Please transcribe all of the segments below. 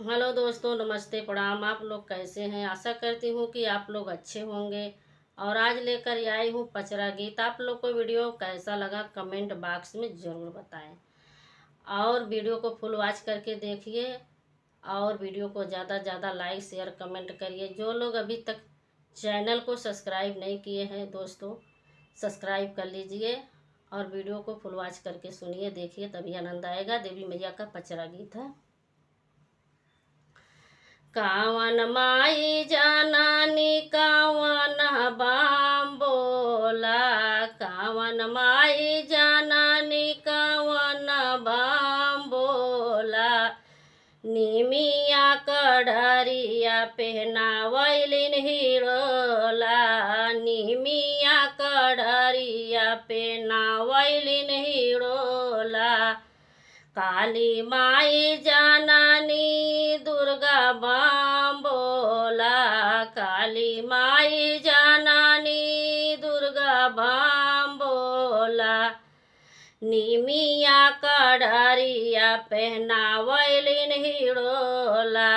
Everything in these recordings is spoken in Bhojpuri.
हेलो दोस्तों, नमस्ते, प्रणाम। आप लोग कैसे हैं? आशा करती हूँ कि आप लोग अच्छे होंगे। और आज लेकर आई हूँ पचरा गीत। आप लोग को वीडियो कैसा लगा कमेंट बॉक्स में ज़रूर बताएं। और वीडियो को फुल वॉच करके देखिए। और वीडियो को ज़्यादा से ज़्यादा लाइक शेयर कमेंट करिए। जो लोग अभी तक चैनल को सब्सक्राइब नहीं किए हैं दोस्तों, सब्सक्राइब कर लीजिए। और वीडियो को फुल वॉच करके सुनिए, देखिए, तभी आनंद आएगा। देवी मैया का पचरा गीत है। कावन माई जाननी कावन बाम बोला, कावन माई जाननी कावन बाम बोला। निमिया कढ़रिया पहनावैलिन हिरोला, निमिया कढ़रिया पहनावैलिन हिरोला। काली माई जाननी दुर्गा बाम बोला, काली माई जाननी दुर्गा बाम बोला। निमिया कढ़रिया पहनावैलिन हिरोला,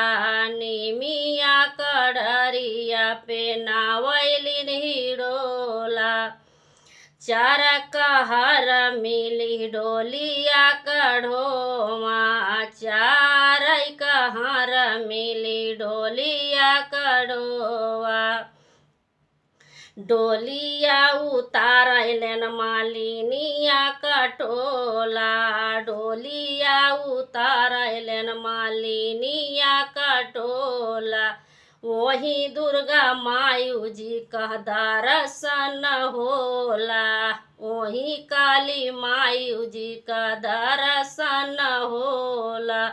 निमिया कढ़रिया पहनावैलिन हिरोला। चार कहर मिली डोलिया कढ़ोमा, चार कहर मिली डोलिया कढ़ोवा। डोलिया उतारलन मालिनिया कटोला, डोलिया उतारलन मालिनिया कटोला। वही दुर्गा मायू जी का दर्शन होला, वही काली मायू जी का दर्शन होला।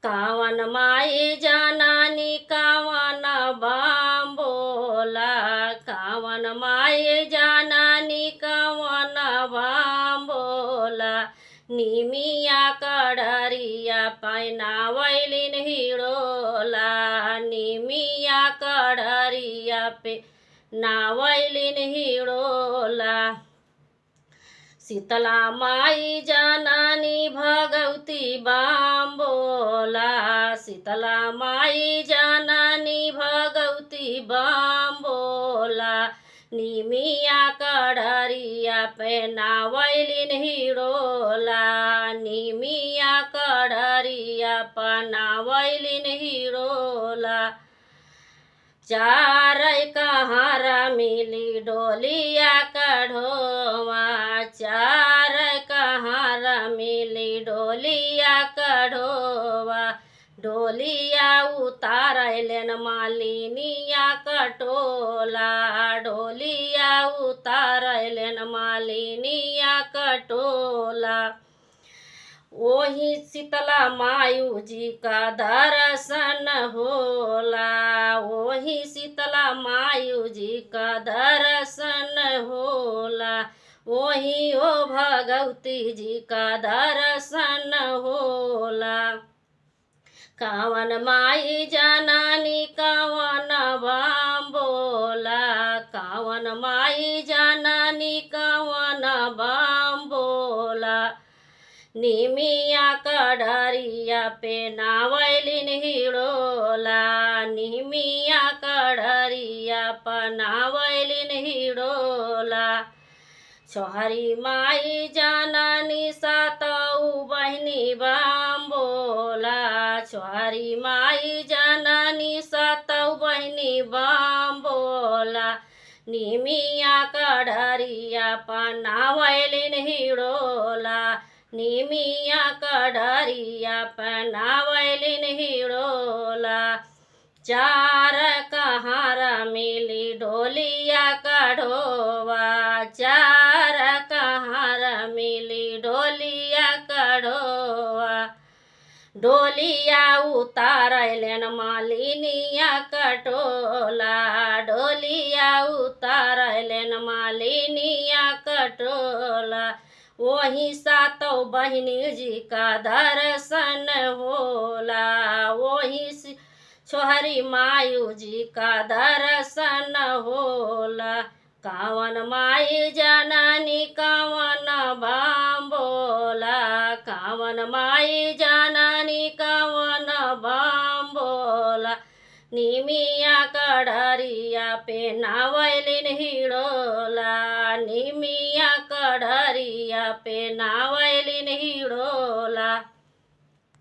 कावन माई जाननी कावन बाम बोला, कावन माई जाननी कावन बाम बोला। निमिया कढ़रिया पहनावैलिन हिरोला, निमिया कढ़रिया पे नावैलिन हिरोला। शीतला माई जाननी भगवती बाम बोला, शीतला माई जाननी भगवती बाम बोला। निमिया कढ़रिया पहनावैलिन हिरोला, निमिया कढ़रिया पहनावैलिन हिरोला। चार कहारा मिली डोलिया कढ़ोवा, चार कहारा मिली डोलिया कढ़ोवा। डोलिया उतारलन मालिनिया कटोला, डोलिया उतारलन मालिनिया कटोला। वही शीतला मायू जी का दर्शन होला, वही शीतला मायू जी का दर्शन होला। वही ओ भगवती जी का दर्शन होला। कावन माई जाननी कावन बाम बोला, कावन माई जाननी कावन बाम बोला। निमिया कढ़रिया पहनावैलिन हिरोला, निमिया कढ़रिया पहनावैलिन हिरोला। छोहरी माई जाननी सातऊ बहनी बाम बोला, छोहरी माई जाननी सातऊ बहनी बाम बोला। निमिया कढ़रिया पहनावैलिन हिरोला, निमिया कढ़रिया पहनावैलिन हिरोला। चार कहारा मिली डोलिया कढ़ोवा, चार कहारा मिली डोलिया कढ़ोवा। डोलिया उतारलन मालिनिया कटोला, डोलिया उतारलन मालिनिया कटोला। वही सातों बहिनी जी का दर्शन होला, वही छोहरी मायू जी का दर्शन होला। कावन माई जाननी कावन बाम बोला, कावन माई जाननी कावन बाम निमिया कढ़रिया पे नावैलिन हिड़ोला, निमिया कढ़रिया पे नावैलिन हिड़ोला।